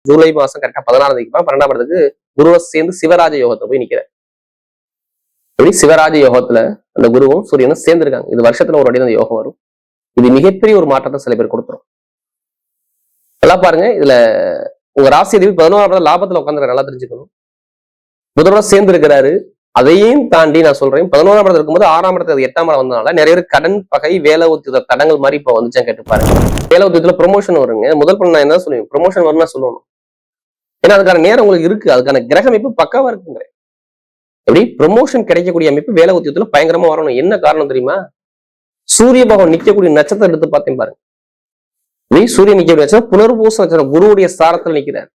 ஜூலை மாசம் கரெக்டா 16 தேதிக்கு 12ஆம் இடத்துக்கு குருவை சேர்ந்து சிவராஜ யோகத்தை போய் நிக்கிறார். சிவராஜ யோகத்துல அந்த குருவும் சூரியனும் சேர்ந்திருக்காங்க. இது வருஷத்துல ஒரு அடி அந்த யோகம் வரும். இது மிகப்பெரிய ஒரு மாற்றத்தை சில பேர் கொடுத்துரும். நல்லா பாருங்க, இதுல உங்க ராசி அதிபதி 11ஆம் இடத்துல லாபத்துல உட்காந்துருக்க, நல்லா தெரிஞ்சுக்கணும். புதனோட சேர்ந்து இருக்கிறாரு. அதையும் தாண்டி நான் சொல்றேன், 11ஆம் இடத்துல இருக்கும்போது 6ஆம் இடத்துல 8ஆம் இடம் வந்ததுனால நிறைய பேர் கடன், பகை, வேலை உத்தியோக தடங்கள் மாதிரி இப்ப வந்துச்சேன் கேட்டு பாருங்க. வேலை உத்தியோகத்துல ப்ரொமோஷன் வருங்க. முதல் பண்ண நான் என்ன சொல்லுவேன், ப்ரொமோஷன் வரும்னா சொல்லணும். ஏன்னா அதுக்கான நேரம் உங்களுக்கு இருக்கு, அதுக்கான கிரக அமைப்பு பக்காவா இருக்குங்க. எப்படி ப்ரொமோஷன் கிடைக்கக்கூடிய அமைப்பு வேலை உத்தியோகத்துல பயங்கரமா வரணும். என்ன காரணம் தெரியுமா? சூரிய பகவான் நிக்கக்கூடிய நட்சத்திரம் எடுத்து பார்த்தேன் பாருங்க. சூரியன் நிக்கக்கூடிய நட்சத்திரம் புனர்பூச நட்சத்திரம், குருவுடைய சாரத்துல நிக்கிறார்.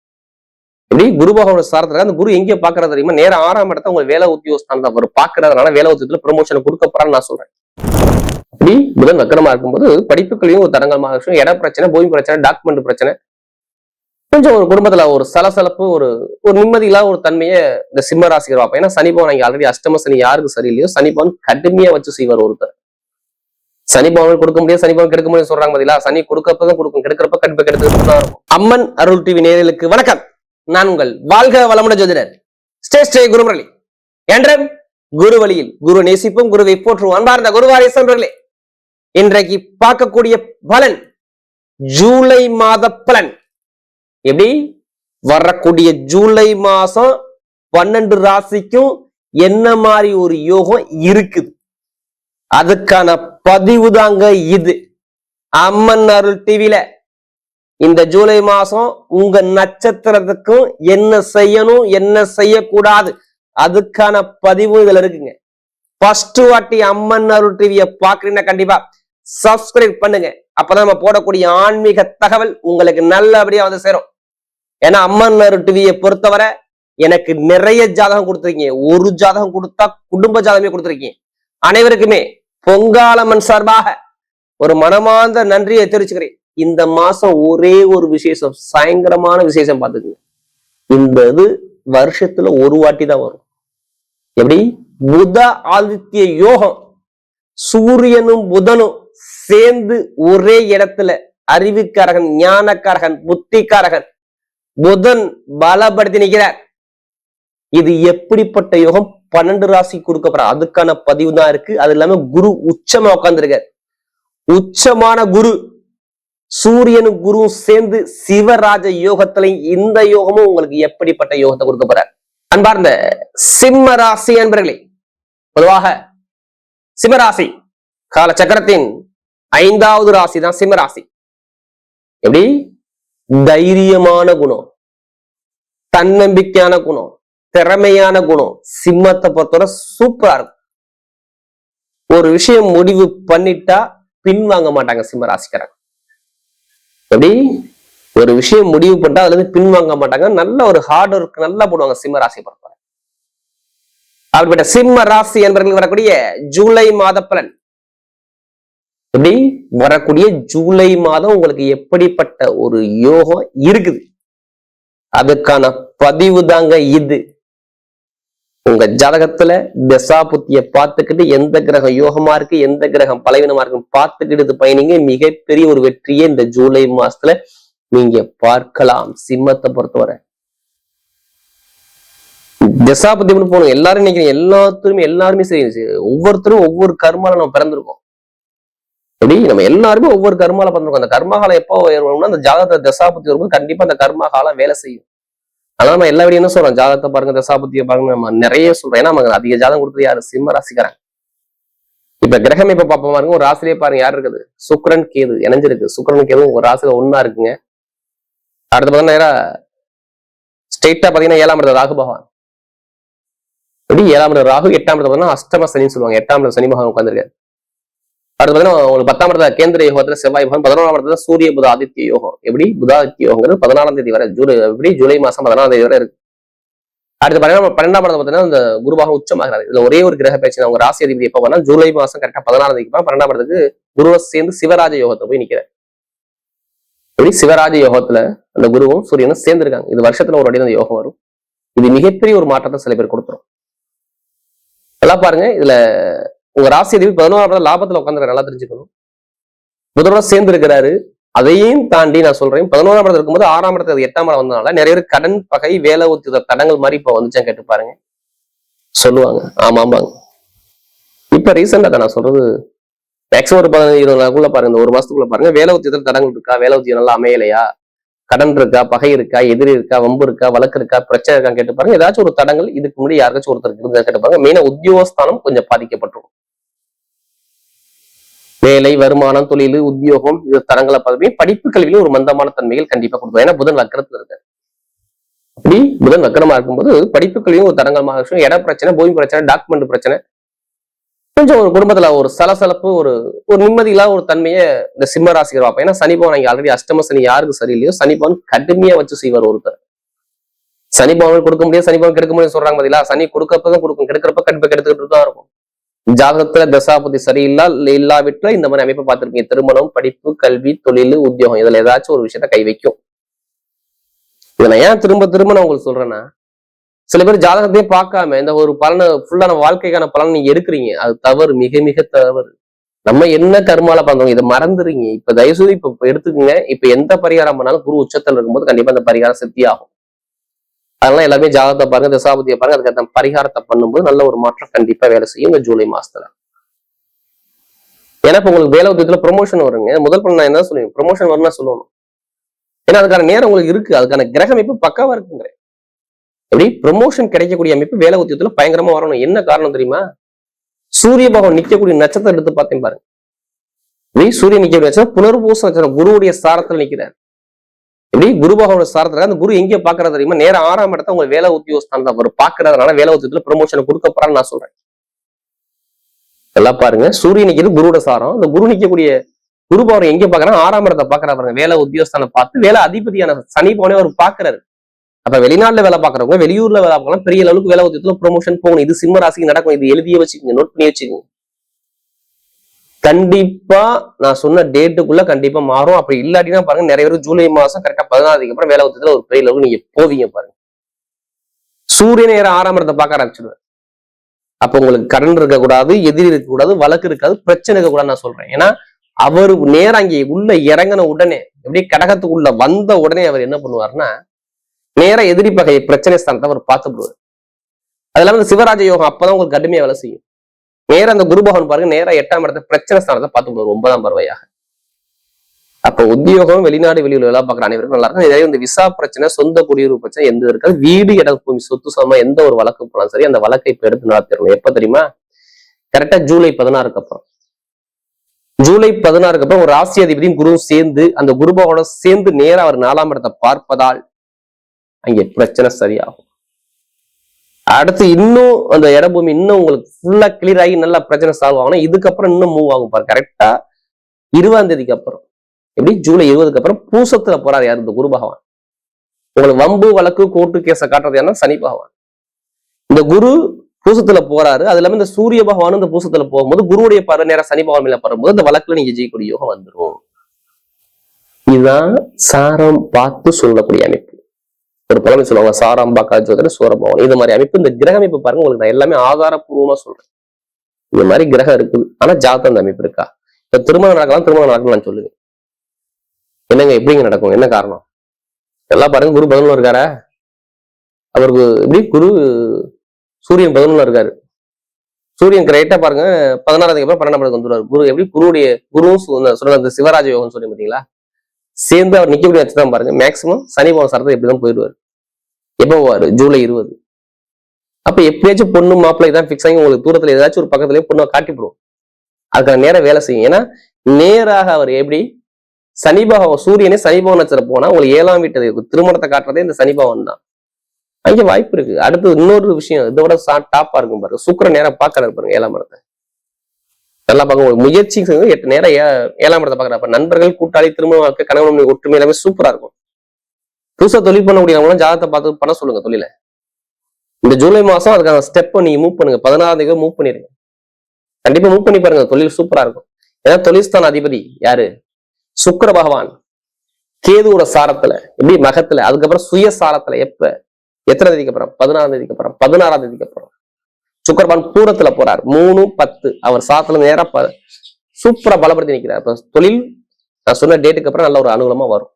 எப்படி குரு பகவானோட சாரத்துல அந்த குரு எங்கே பாக்குறது தெரியுமா? நேரம் 6ஆம் இடத்த உங்க வேலை உத்தியோகஸ்தான் தான் அவர் பாக்குறதுனால வேலை உத்தியோகத்துல ப்ரொமோஷன் கொடுக்க போறான்னு நான் சொல்றேன். அப்படி புதன் வக்கரமா இருக்கும்போது படிப்புகளையும் ஒரு தடங்கமாக இருக்கும். இட பிரச்சனை, பூமி பிரச்சனை, டாக்குமெண்ட் பிரச்சனை, கொஞ்சம் ஒரு குடும்பத்துல ஒரு சலசலப்பு, ஒரு நிம்மதியில்லா ஒரு தன்மையை இந்த சிம்ம ராசிகர் பார்ப்பேன். ஏன்னா சனி பகவான் இங்க ஆல்ரெடி அஷ்டம சனி யாருக்கு சரியில்லையோ சனி பகவான் கடுமையா வச்சு செய்வார் ஒருத்தர். சனி பகவான் கொடுக்க முடியாது, சனி பகவான் கெடுக்க முடியாது சொல்றாங்க பாத்தீங்களா? சனி கொடுக்கப்பதான் கொடுக்கும், கெடுக்கிறப்ப கண்டிப்பா கெடுத்துட்டு தான் இருக்கும். அம்மன் அருள் டிவி நேயர்களுக்கு வணக்கம். நான் உங்கள் வாழ்க வளமுடன் ஜோதிடர் ஸ்ரீ குருமுரளி. என்றும் குரு வழியில் குரு நேசிப்பும் குருவை போற்றுவோம். அன்பார்ந்த குருவாரீசர்களே, இன்றைக்கு பார்க்கக்கூடிய பலன் ஜூலை மாத பலன். எப்படி வரக்கூடிய ஜூலை மாசம் 12 ராசிக்கும் என்ன மாதிரி ஒரு யோகம் இருக்குது, அதுக்கான பதிவு தாங்க இது. அம்மன் அருள் டிவில இந்த ஜூலை மாசம் உங்க நட்சத்திரத்துக்கும் என்ன செய்யணும், என்ன செய்யக்கூடாது, அதுக்கான பதிவு இதுல இருக்குங்க. ஃபர்ஸ்ட் வாட்டி அம்மன் அருள் டிவியை பாக்குறீங்கன்னா கண்டிப்பா சப்ஸ்கிரைப் பண்ணுங்க. அப்பதான் நம்ம போடக்கூடிய ஆன்மீக தகவல் உங்களுக்கு நல்லபடியா வந்து சேரும். ஏன்னா அம்மன் அருள் டிவியை பொறுத்தவரை எனக்கு நிறைய ஜாதகம் கொடுத்துருக்கீங்க. ஒரு ஜாதகம் கொடுத்தா குடும்ப ஜாதகமே கொடுத்துருக்கீங்க. அனைவருக்குமே பொங்காலம்மன் சார்பாக ஒரு மனமார்ந்த நன்றியை தெரிவிச்சுக்கிறேன். இந்த மாசம் ஒரே ஒரு விசேஷம், பயங்கரமான விசேஷம் பார்த்துக்குங்க. இந்த இது வருஷத்துல ஒரு வாட்டி தான் வரும். எப்படி புத ஆதித்ய யோகம், சூரியனும் புதனும் சேர்ந்து ஒரே இடத்துல, அறிவுக்காரகன், ஞானக்காரகன், புத்திக்காரகன் புதன் பலப்படுத்தி நிற்கிறார். இது எப்படிப்பட்ட யோகம்? 12 ராசி கொடுக்கப்படுற அதுக்கான பதிவு தான் இருக்கு. அது இல்லாம குரு உச்சமா உட்கார்ந்துருக்கார். உச்சமான குரு சூரியனும் குருவும் சேர்ந்து சிவராஜ யோகத்துல இந்த யோகமும் உங்களுக்கு எப்படிப்பட்ட யோகத்தை கொடுக்க போறார்? அன்பார்ந்த சிம்ம ராசி அன்பர்களே, பொதுவாக சிம்மராசி கால சக்கரத்தின் 5வது ராசி தான் சிம்ம ராசி. எப்படி தைரியமான குணம், தன்னம்பிக்கையான குணம், திறமையான குணம் சிம்மத்தை பொறுத்தவரை சூப்பரா இருக்கும். ஒரு விஷயம் முடிவு பண்ணிட்டா பின்வாங்க மாட்டாங்க சிம்ம ராசிக்காரங்க. எப்படி ஒரு விஷயம் முடிவு பண்ணிட்டா அதுல இருந்து பின்வாங்க மாட்டாங்க. நல்ல ஒரு ஹார்ட் ஒர்க் நல்லா போடுவாங்க சிம்ம ராசியை பொறுத்தவரை. அப்படிப்பட்ட சிம்ம ராசி என்பவர்கள் வரக்கூடிய ஜூலை மாத பலன். எப்படி வரக்கூடிய ஜூலை மாதம் உங்களுக்கு எப்படிப்பட்ட ஒரு யோகம் இருக்குது, அதுக்கான பதிவு தாங்க இது. உங்க ஜாதகத்துல தசா புத்திய பார்த்துக்கிட்டு எந்த கிரகம் யோகமா இருக்கு, எந்த கிரகம் பலவீனமா இருக்குன்னு பார்த்துக்கிட்டு பயணிங்க. மிகப்பெரிய ஒரு வெற்றியை இந்த ஜூலை மாசத்துல நீங்க பார்க்கலாம். சிம்மத்தை பொறுத்தவரை தசா புத்தி போகணும். எல்லாரும் நினைக்கிறீங்க, எல்லாருமே சரி, ஒவ்வொருத்தரும் ஒவ்வொரு கர்மால நம்ம பிறந்திருக்கோம். எப்படி நம்ம எல்லாருமே ஒவ்வொரு கர்மால பிறந்திருக்கோம். அந்த கர்மகாலம் எப்போ வரும்னா அந்த ஜாதகத்தை தசா புத்தி வரும்போது கண்டிப்பா அந்த கர்மகாலம் வேலை செய்யும். ஆனா நம்ம எல்லா வீடியும் என்ன சொல்றோம், ஜாதகத்தை பாருங்க, தசாபுத்தியை பாருங்க, நம்ம நிறைய சொல்றோம். ஏன்னா நமக்கு அதிக ஜாதகம் கொடுத்தது யாரு? சிம்ம ராசிக்காரங்க. இப்ப கிரகம் இப்ப பாப்ப பாருங்க, ஒரு ராசிலேயே பாருங்க யாரு இருக்குது, சுக்கிரன் கேது இணைஞ்சிருக்கு. சுக்கிரன் கேது ஒரு ராசியில ஒன்னா இருக்குங்க. அடுத்து பாத்தீங்கன்னா நேரா ஸ்ட்ரெயிட்டா பாத்தீங்கன்னா 7ஆம் இடத்துல ராகு பகவான். எப்படி 7ஆம் இடம் ராகு, 8ஆம் இடத்துல பாத்தீங்கன்னா அஷ்டம சனின்னு சொல்லுவாங்க. 8ஆம் இடத்துல சனி பகவான் உட்காந்துருக்காரு. அடுத்து பாத்தீங்கன்னா உங்களுக்கு 10ஆம் இடத்துல கேந்திர யோகத்துல செவ்வாய் பகவான், 11ஆம் இடத்துல சூரிய புத ஆதித்ய யோகம். எப்படி புதாதித்ய யோகங்கிறது 14ஆம் தேதி வரை, எப்படி ஜூலை மாசம் 14ஆம் தேதி வரை இருக்கு. அடுத்து பாத்தீங்கன்னா 12ஆம் இடத்துல பாத்தீங்கன்னா இந்த குருபாகம் உச்சமாகிறாரு. இதுல ஒரே ஒரு கிரக பேச்சு, உங்க ராசி அதிபதி எப்ப பண்ணா ஜூலை மாசம் கரெக்டா 16ஆம் தேதிக்கு 12ஆம் இடத்துக்கு குருவை சேர்ந்து சிவராஜ யோகத்தை போய் நிக்கிறார். எப்படி சிவராஜ யோகத்துல அந்த குருவும் சூரியனும் சேர்ந்திருக்காங்க. இது வருஷத்துல ஒரு அடி அந்த யோகம் வரும். இது மிகப்பெரிய ஒரு மாற்றத்தை சில பேர் கொடுத்துரும். நல்லா பாருங்க, இதுல உங்க ராசி அதிபதி 11ஆம் இடத்துல லாபத்துல உட்காந்துருக்க, நல்லா தெரிஞ்சுக்கணும். புதனோட சேர்ந்து இருக்கிறாரு. அதையும் தாண்டி நான் சொல்றேன், 11ஆம் இடத்துல இருக்கும்போது 6ஆம் இடத்துல 8ஆம் இடம் வந்ததுனால நிறைய பேர் கடன், பகை, வேலை ஒத்துத தடங்கள் மாதிரி இப்ப வந்துச்சான்னு கேட்டு பாருங்க, சொல்லுவாங்க ஆமாம்பாங்க. இப்ப ரீசெண்டா நான் சொல்றது மேக்ஸிமம் ஒரு 15-20 நாளுக்குள்ள பாருங்க, இந்த ஒரு மாசத்துக்குள்ள பாருங்க, வேலை ஒத்தியத்தில் தடங்கள் இருக்கா, வேலை ஒத்தியம் நல்லா அமையலையா, கடன் இருக்கா, பகை இருக்கா, எதிரி இருக்கா, வம்பு இருக்கா, வழக்கு இருக்கா, பிரச்சனை இருக்கான்னு கேட்டு பாருங்க. ஏதாச்சும் ஒரு தடங்கள் இதுக்கு முன்னாடி யாருக்காச்சும் ஒருத்தருக்கு இருந்தா கேட்டு பாருங்க. மெயினா உத்தியோகஸ்தானம் கொஞ்சம் பாதிக்கப்பட்டிருக்கும். வேலை, வருமானம், தொழில், உத்தியோகம் இது தரங்களை பார்த்து படிப்பு கல்வியிலும் ஒரு மந்தமான தன்மைகள் கண்டிப்பா கொடுக்கும். ஏன்னா புதன் வக்கரத்துல இருக்காரு. அப்படி புதன் வக்கரமா இருக்கும்போது படிப்பு கல்வியும் ஒரு தரங்கமாக இருக்கும். இட பிரச்சனை, பூமி பிரச்சனை, டாக்குமெண்ட் பிரச்சனை, கொஞ்சம் ஒரு குடும்பத்துல ஒரு சலசலப்பு, ஒரு நிம்மதி இல்லாத ஒரு தன்மையை இந்த சிம்ம ராசிகர் பார்ப்போம். ஏன்னா சனி பவன் இங்க ஆல்ரெடி அஷ்டம சனி யாருக்கு சரியில்லையோ சனி பவன் கடுமையா வச்சு செய்வார் ஒருத்தர். சனி பவன் கொடுக்க முடியாது, சனி பவன் கெடுக்க முடியாது சொல்றாங்க பாத்தீங்களா. சனி கொடுக்கப்பதான் கொடுக்கும், கெடுக்கிறப்ப கண்டிப்பா கெடுத்துக்கிட்டு தான் இருக்கும். ஜாதகத்துல தசாபதி சரியில்லா இல்லாவிட்டுல இந்த மாதிரி அமைப்பை பார்த்திருப்பீங்க. திருமணம், படிப்பு, கல்வி, தொழில், உத்தியோகம் இதுல ஏதாச்சும் ஒரு விஷயத்த கை வைக்கும். இதை நான் ஏன் திரும்ப திரும்ப நான் உங்களுக்கு சொல்றேன்னா, சில பேர் ஜாதகத்தையே பார்க்காம இந்த ஒரு பலனை ஃபுல்லா நம்ம வாழ்க்கைக்கான பலன் நீங்க எடுக்கிறீங்க. அது தவறு, மிக மிக தவறு. நம்ம என்ன கர்மால பார்த்தோம் இதை மறந்துறீங்க. இப்ப தயவுசெய்து இப்ப எடுத்துக்கோங்க. இப்ப எந்த பரிகாரம் பண்ணாலும் குரு உச்சத்தில் இருக்கும்போது கண்டிப்பா அந்த பரிகாரம் சித்தி ஆகும். அதனால எல்லாமே ஜாதகத்தை பாருங்க, தசாபதியை பாருங்க, அதுக்கு அந்த பரிகாரத்தை பண்ணும்போது நல்ல ஒரு மாற்றம் கண்டிப்பா வேலை செய்யும் இந்த ஜூலை மாசத்துல. ஏன்னா இப்ப உங்களுக்கு வேலை உத்தியத்துல ப்ரொமோஷன் வருங்க. முதல் பண்ண நான் என்ன சொல்லுவேன், ப்ரொமோஷன் வரும்னா சொல்லணும். ஏன்னா அதுக்கான நேரம் உங்களுக்கு இருக்கு, அதுக்கான கிரக அமைப்பு பக்காவா இருக்குங்க. எப்படி ப்ரொமோஷன் கிடைக்கக்கூடிய அமைப்பு வேலை உத்தியத்துல பயங்கரமா வரணும். என்ன காரணம் தெரியுமா, சூரிய பகவான் நிக்கக்கூடிய நட்சத்திரம் எடுத்து பார்த்தேன் பாருங்க. சூரியன் நிக்கக்கூடிய நட்சத்திரம் புனர்பூச நட்சத்திரம், குருவுடைய சாரத்துல நிக்கிறார். எப்படி குரு பகவானோட சாரத்துல அந்த குரு எங்க பாக்குறது தெரியுமா, நேரம் 6ஆம் இடத்த உங்க வேலை உத்தியோகஸ்தான் அவர் பாக்குறதுனால வேலை உத்தியத்துல ப்ரொமோஷனை கொடுக்க போறான்னு நான் சொல்றேன். எல்லாம் பாருங்க, சூரியன் நிக்கிறது குருவோட சாரம், அந்த குரு நிக்கக்கூடிய குரு பகவான் எங்க பாக்குறாங்க, 6ஆம் இடத்தை பாக்குறாரு பாருங்க. வேலை உத்தியோகஸ்தான பார்த்து வேலை அதிபதியான சனி பகவானே அவர் பாக்குறாரு. அப்ப வெளிநாட்டுல வேலை பாக்குறவங்க, வெளியூர்ல வேலை பார்க்கலாம், பெரிய அளவுக்கு வேலை உத்தியத்துல ப்ரொமோஷன் போகணும். இது சிம்ம ராசிக்கு நடக்கும். இது எழுதிய வச்சுக்கோங்க, நோட் பண்ணி வச்சுக்கோங்க. கண்டிப்பா நான் சொன்ன டேட்டுக்குள்ள கண்டிப்பா மாறும். அப்படி இல்லாட்டினா பாருங்க, நிறைய பேர் ஜூலை மாசம் கரெக்டா 16 அப்புறம் வேலை உத்தியத்துல ஒரு பெரிய அளவுக்கு நீங்க போவீங்க பாருங்க. சூரிய நேரம் 6ஆம் இடத்தை பார்க்க ஆரம்பிச்சிடுவேன். அப்ப உங்களுக்கு கடன் இருக்கக்கூடாது, எதிரி இருக்கக்கூடாது, வழக்கு இருக்காது, பிரச்சனை இருக்கக்கூடாது நான் சொல்றேன். ஏன்னா அவரு நேரம் அங்கே உள்ள இறங்கின உடனே, எப்படி கடகத்துக்குள்ள வந்த உடனே அவர் என்ன பண்ணுவாருன்னா, நேர எதிரி பகை பிரச்சனை ஸ்தானத்தை அவர் பார்த்துடுவார். அது இல்லாம இந்த சிவராஜ யோகம் அப்பதான் உங்களுக்கு கடுமையா வேலை செய்யும். நேரம் அந்த குரு பகவான் பாருங்க, நேரம் 8ஆம் இடத்தை பிரச்சனை ஸ்தானத்தை பார்த்துடுவார் 9ஆம் பருவையாக. அப்ப உத்தியோகம், வெளிநாடு வெளியூர் வேலை பார்க்குற அனைவருக்கும் நல்லா இருக்கும். நிறைய இந்த விசா பிரச்சனை, சொந்த குடியுரிமை பிரச்சனை எந்த இருக்காது. வீடு, இடம், பூமி, சொத்து சமமா எந்த ஒரு வழக்கு போனாலும் சரி, அந்த வழக்கை இப்ப எடுத்து நடத்திடணும். எப்ப தெரியுமா, கரெக்டா ஜூலை 16 அப்புறம். ஜூலை 16 அப்புறம் ஒரு ராசி அதிபதியும் குருவும் சேர்ந்து, அந்த குரு பகவானோட சேர்ந்து நேரம் அவர் 4ஆம் இடத்தை பார்ப்பதால் அங்கே பிரச்சனை சரியாகும். அடுத்து இன்னும் அந்த இடபூமி இன்னும் உங்களுக்கு ஃபுல்லா கிளியர் ஆகி நல்லா பிரச்சனை சால்வ் ஆகணும். இதுக்கப்புறம் இன்னும் மூவ் ஆகும் பாரு. கரெக்டா 20ஆம் தேதிக்கு அப்புறம், எப்படி ஜூலை 20க்கு அப்புறம் பூசத்துல போறாரு யாரு, இந்த குரு பகவான். உங்களுக்கு வம்பு, வழக்கு, கோர்ட்டு கேஸை காட்டுறது யாருன்னா சனி பகவான். இந்த குரு பூசத்துல போறாரு. அது இல்லாம இந்த சூரிய பகவானும் இந்த பூசத்துல போகும்போது குருவுடைய பார்வை நேரம் சனி பகவான் மேல படும்போது இந்த வழக்குல நீங்க ஜெயிக்கக்கூடிய யோகம் வந்துடும். இதுதான் சாரம் பார்த்து சொல்லக்கூடிய அமைப்பு. ஒரு பழமை சொல்லுவாங்க, சாராம்பா காஜோதர சூரபவன். இது மாதிரி அமைப்பு, இந்த கிரக அமைப்பு பாருங்க, உங்களுக்கு நான் எல்லாமே ஆதாரப்பூர்வமா சொல்றேன். இந்த மாதிரி கிரகம் இருக்குது. ஆனா ஜாதகம் அந்த அமைப்பு இருக்கா? இப்ப திருமணம் நடக்கலாம், திருமணம் நடக்கும் நான் சொல்லுவேன். என்னங்க எப்படிங்க நடக்கும், என்ன காரணம்? எல்லாம் பாருங்க, குரு 11 இருக்காரா, அவருக்கு எப்படி குரு சூரியன் 11 இருக்காரு. சூரியன் கரெக்டா பாருங்க 16 அப்புறம் 12ஆம் வந்துருவாரு. குரு எப்படி குருவுடைய குருவும் சொல்ற அந்த சிவராஜ யோகம் சொல்லி பாத்தீங்களா, சேர்ந்து அவர் நிக்கக்கூடிய வச்சுதான் பாருங்க. மேக்சிமம் சனி பவன் சாரத்தை எப்படிதான் போயிடுவாரு. எப்ப போவாரு, ஜூலை 20. அப்ப எப்படியாச்சும் பொண்ணு மாப்பிள்ளை தான் பிக்ஸ் ஆகி உங்களுக்கு தூரத்துல ஏதாச்சும் ஒரு பக்கத்துலயே பொண்ணை காட்டிவிடும். அதுக்கான நேரம் வேலை செய்யும். ஏன்னா நேராக அவர் எப்படி சனி பகவான், சூரியனே சனி பவன் நட்சத்திரம் போனா உங்களுக்கு 7ஆம் வீட்டு திருமணத்தை காட்டுறதே இந்த சனி பவன் தான். அங்க வாய்ப்பு இருக்கு. அடுத்து இன்னொரு விஷயம் இதோட டாப்பா இருக்கும் பாருங்க, சுக்கிரன் நேரம் பாக்குறாரு பாருங்க 7ஆம் இடத்தை. நல்லா பார்க்க முயற்சி 8 நேரம் 7ஆம் இடத்தை பாக்குறப்ப நண்பர்கள், கூட்டாளி, திருமண வாழ்க்கை, கணவன் ஒற்றுமை எல்லாமே சூப்பரா இருக்கும். புதுசா தொழில் பண்ணக்கூடியவங்களும் ஜாதகத்தை பார்த்து பண்ண சொல்லுங்க தொழில. இந்த ஜூலை மாசம் அதுக்கான ஸ்டெப்பை நீங்க மூவ் பண்ணுங்க. 16ஆம் தேதி மூவ் பண்ணிருங்க. கண்டிப்பா மூவ் பண்ணி பாருங்க, தொழில் சூப்பரா இருக்கும். ஏன்னா தொழில்ஸ்தான அதிபதி யாரு, சுக்கிர பகவான் கேதுவோட சாரத்துல, எப்படி மகத்துல, அதுக்கப்புறம் சுய சாரத்துல. எப்ப, எத்தனை தேதிக்கு அப்புறம், 14ஆம் தேதிக்கு அப்புறம், 16ஆம் தேதிக்கு அப்புறம் சுக்கிரபான் பூரத்துல போறார். 3, 10 அவர் சாத்துல நேரம் சூப்பரா பலப்படுத்தி நிற்கிறார். இப்ப தொழில் நான் சொன்ன டேட்டுக்கு அப்புறம் நல்ல ஒரு அனுகூலமா வரும்.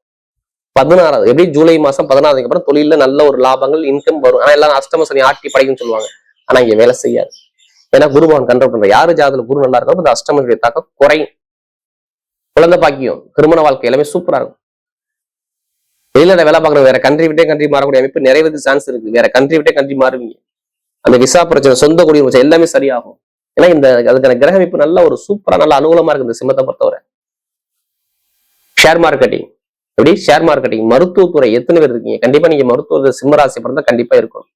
16வது எப்படி ஜூலை மாசம் 16க்கு அப்புறம் தொழில நல்ல ஒரு லாபங்கள் இன்கம் வரும். ஆனா எல்லாம் அஷ்டம சனி ஆட்டி படைக்கும்னு சொல்லுவாங்க. ஆனா இங்க வேலை செய்யாது. ஏன்னா குருபவன் கண்ட்ரோல் பண்ற யாரு ஜாதகத்துல குரு நல்லா இருக்கும் அந்த அஷ்டம சனி தாக்கம் குறையும். குழந்தை பாக்கியம், திருமண வாழ்க்கை எல்லாமே சூப்பரா இருக்கும். வெளியில வேலை பார்க்குற வேற கண்ட்ரி விட்டே கண்ட்ரி மாறக்கூடிய அமைப்பு நிறைய சான்ஸ் இருக்கு. வேற கண்ட்ரி விட்டே கண்ட்ரி மாறுவீங்க. அந்த விசா பிரச்சனை, சொந்த குடியுரிமை பிரச்சனை எல்லாமே சரியாகும். ஏன்னா இந்த அதுக்கான கிரக அமைப்பு நல்ல ஒரு சூப்பரா நல்ல அனுகூலமா இருக்கு இந்த சிம்மத்தை பொறுத்தவரை. ஷேர் மார்க்கெட்டிங் எப்படி ஷேர் மார்க்கெட்டிங், மருத்துவத்துறை எத்தனை பேர் இருக்கீங்க? கண்டிப்பா நீங்க மருத்துவ சிம்மராசி பிறந்தா கண்டிப்பா இருக்கும்.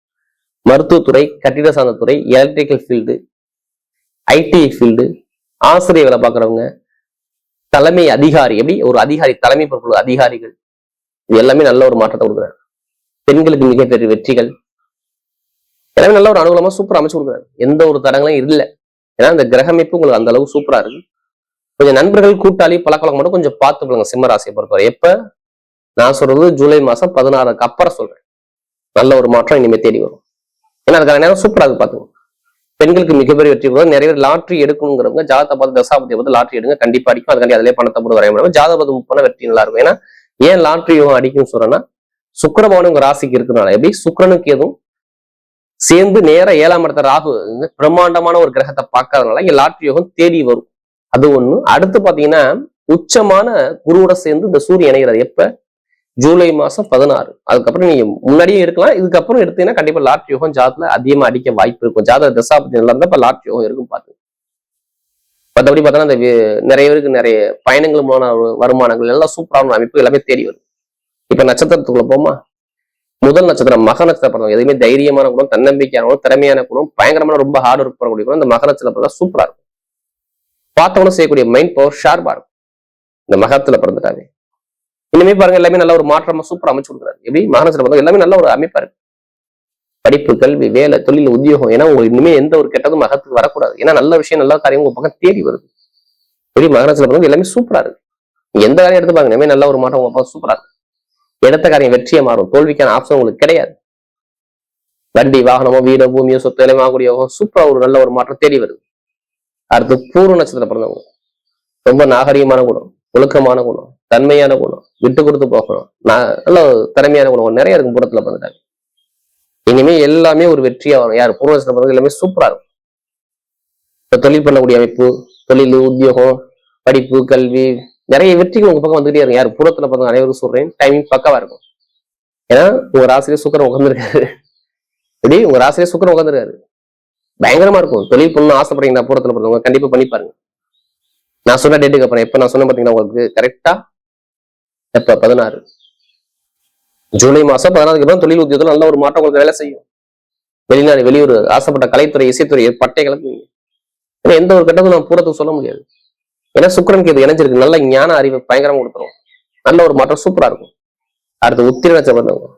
மருத்துவத்துறை, கட்டிட சார்ந்த துறை, எலக்ட்ரிக்கல் ஃபீல்டு, ஐடி ஃபீல்டு, ஆசிரியர் வேலை பார்க்குறவங்க, தலைமை அதிகாரி எப்படி ஒரு அதிகாரி தலைமை பொறுப்புள்ள அதிகாரிகள், இது எல்லாமே நல்ல ஒரு மாற்றத்தை கொடுக்குறாரு. பெண்களுக்கு மிகப்பெரிய வெற்றிகள் எல்லாமே நல்ல ஒரு அனுகூலமா சூப்பரா அமைச்சு கொடுக்குறாரு. எந்த ஒரு தடங்களும் இல்லை. ஏன்னா இந்த கிரக அமைப்பு உங்களுக்கு அந்த அளவுக்கு சூப்பரா இருக்கு. கொஞ்சம் நண்பர்கள் கூட்டாளி பழக்கம் மட்டும் கொஞ்சம் பார்த்து கொள்ளுங்க சிம்ம ராசியை பொறுத்தவரை. எப்ப நான் சொல்றது ஜூலை மாசம் 16க்கு அப்புறம் சொல்றேன். நல்ல ஒரு மாற்றம் இனிமே தேடி வரும். ஏன்னா அதுக்கான நேரம் சூப்பரா இருக்கு பாத்துக்கோங்க. பெண்களுக்கு மிகப்பெரிய வெற்றி கொடுக்கும். நிறைய பேர் லாட்ரி எடுக்கணுங்கிறவங்க ஜாதகத்தை பார்த்து தசாபதியை பார்த்து லாட்ரி எடுங்க, கண்டிப்பா அடிக்கும். அதுக்காண்டி அதிலே பணத்தை போட்டு வரைய முடியும். ஜாதகத்தை முப்பான வெற்றி நல்லா இருக்கும். ஏன்னா ஏன் லாட்ரி யோகம் அடிக்கும்னு சொல்றேன்னா சுக்கிரபவனும் உங்க ராசிக்கு இருக்கிறனால எப்படி சுக்கிரனுக்கு எதுவும் சேர்ந்து நேர 7ஆம் இடத்த ராகு பிரம்மாண்டமான ஒரு கிரகத்தை பார்க்கறதுனால இங்க லாட்ரி யோகம் தேடி வரும். அது ஒண்ணு. அடுத்து பாத்தீங்கன்னா உச்சமான குருவோட சேர்ந்து இந்த சூரியன் இணைகிறது எப்ப? ஜூலை மாசம் 16. அதுக்கப்புறம் நீங்க முன்னாடியே இருக்கலாம். இதுக்கப்புறம் எடுத்தீங்கன்னா கண்டிப்பா லாட்ரி யோகம் ஜாதத்துல அதிகமா அடிக்க வாய்ப்பு இருக்கும். ஜாதக தசாபதி நல்லா இருந்தா இப்ப லாட்ரி யோகம் இருக்கும் பாத்து. மற்றபடி பார்த்தோன்னா அந்த நிறைய பேருக்கு நிறைய பயணங்கள் மூலமான வருமானங்கள் எல்லாம் சூப்பரான அமைப்பு எல்லாமே தேடி வரும். இப்ப நட்சத்திரத்துக்குள்ள போமா. முதல் நட்சத்திரம் மக நட்சத்திரம். எதுவுமே தைரியமான குணம், தன்னம்பிக்கையான குணம், திறமையான குணம், பயங்கரமான ரொம்ப ஹார்ட் ஒர்க் பண்ணக்கூடிய குணம் இந்த மக நட்சத்திரம் சூப்பரா இருக்கும். பார்த்தவனும் செய்யக்கூடிய மைண்ட் பவர் ஷார்ப்பா இருக்கும் இந்த மகத்துல பிறந்துட்டாவே. இனிமே பாருங்க எல்லாமே நல்ல ஒரு மாற்றமா சூப்பரா அமைச்சு கொடுக்குறாரு. எப்படி மக நட்சத்திரம் எல்லாமே நல்ல ஒரு அமைப்பா இருக்கு. படிப்பு, கல்வி, வேலை, தொழில், உத்தியோகம். ஏன்னா உங்களுக்கு இனிமே எந்த ஒரு கெட்டதும் மகத்துக்கு வரக்கூடாது. ஏன்னா நல்ல விஷயம் நல்ல காரியம் உங்க பக்கம் தேடி வருது. எப்படி மக நட்சத்திரம் எல்லாமே சூப்பரா இருக்கு. எந்த காரியம் எடுத்து பாருங்க இனிமே நல்ல ஒரு மாற்றம் உங்க பக்கம் சூப்பரா இருக்கு. எடுத்த காரியம் வெற்றியை மாறும். தோல்விக்கான ஆப்ஷன் உங்களுக்கு கிடையாது. வண்டி, வாகனமோ, வீடோ, பூமியோ, சொத்து எல்லாமே வாங்கக்கூடிய சூப்பரா ஒரு நல்ல ஒரு மாற்றம் தேடி வருது. அடுத்து பூர்வ நட்சத்திரம் பிறந்தவங்க ரொம்ப நாகரிகமான குணம், ஒழுக்கமான குணம், தன்மையான குணம், விட்டு கொடுத்து போகணும், நல்ல திறமையான குணம் நிறைய இருக்கும். பூரத்துல பிறந்துட்டாங்க. இனிமே எல்லாமே ஒரு வெற்றியா வரும். யார் பூர்வ நட்சத்திரம் பிறந்தது எல்லாமே சூப்பரா இருக்கும். இப்ப தொழில் பண்ணக்கூடிய அமைப்பு, தொழில், உத்தியோகம், படிப்பு, கல்வி நிறைய வெற்றிகள் உங்க பக்கம் வந்துகிட்டே இருக்கும். யார் புறத்துல பிறந்த அனைவரும் சொல்றேன் டைமிங் பக்கவா இருக்கும். ஏன்னா உங்க ராசியிலே சுக்கிரன் உட்கார்ந்துருக்காரு. எப்படி உங்க ராசியிலே சுக்கிரன் உட்கார்ந்துருக்காரு. பயங்கரமா இருக்கும். தொழில் பண்ணணும் ஆசைப்படுறீங்கன்னா பூரத்துல பிறந்தவங்க கண்டிப்பா பண்ணி பாருங்க. நான் சொன்ன டேட்டுக்கு அப்புறம் எப்ப நான் சொன்ன பாத்தீங்கன்னா உங்களுக்கு கரெக்டா எப்ப 16 ஜூலை மாசம் 16க்கு அப்புறம் தொழில் உத்தியோகத்துல நல்ல ஒரு மாற்றம் உங்களுக்கு வேலை செய்யும். வெளிநாடு, வெளியூர், ஆசைப்பட்ட கலைத்துறை, இசைத்துறை, பட்டை கலக்குவீங்க. ஏன்னா எந்த ஒரு கட்டத்தும் நான் பூரத்துக்கு சொல்ல முடியாது. ஏன்னா சுக்கிரனுக்கு இது இணைஞ்சிருக்கு. நல்ல ஞான அறிவு பயங்கரமா கொடுத்துரும். நல்ல ஒரு மாற்றம் சூப்பரா இருக்கும். அடுத்து உத்திர நட்சத்திரம்.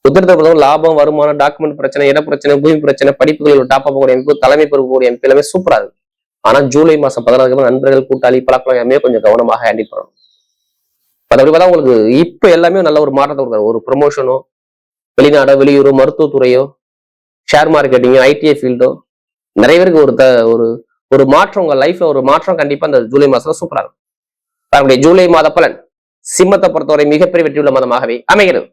உத்திரத்தை பொறுத்தவரை லாபம், வருமானம், டாக்குமெண்ட் பிரச்சனை, இட பிரச்சனை, பூமி பிரச்சனை, படிப்புகளில் டாப் ஆகக்கூடிய அமைப்பு, தலைமை பொறுக்கக்கூடிய அமைப்பு எல்லாமே சூப்பரா இருக்கு. ஆனா ஜூலை மாசம் 16 நண்பர்கள், கூட்டாளி, பழக்கம் எல்லாமே கொஞ்சம் கவனமாக ஹேண்டில் பண்ணணும். அப்படி பார்த்தா உங்களுக்கு இப்ப எல்லாமே நல்ல ஒரு மாற்றத்தை கொடுக்குறாரு. ஒரு ப்ரொமோஷனோ, வெளிநாடோ, வெளியூரோ, மருத்துவத்துறையோ, ஷேர் மார்க்கெட்டிங்கோ, ஐடிஐ ஃபீல்டோ நிறைய பேருக்கு ஒரு மாற்றம் உங்க லைஃப்ல ஒரு மாற்றம் கண்டிப்பா இந்த ஜூலை மாசத்துல சூப்பரா இருக்கும். ஜூலை மாத பலன் சிம்மத்தை பொறுத்தவரை மிகப்பெரிய வெற்றியுள்ள மாதமாகவே அமைகிறது.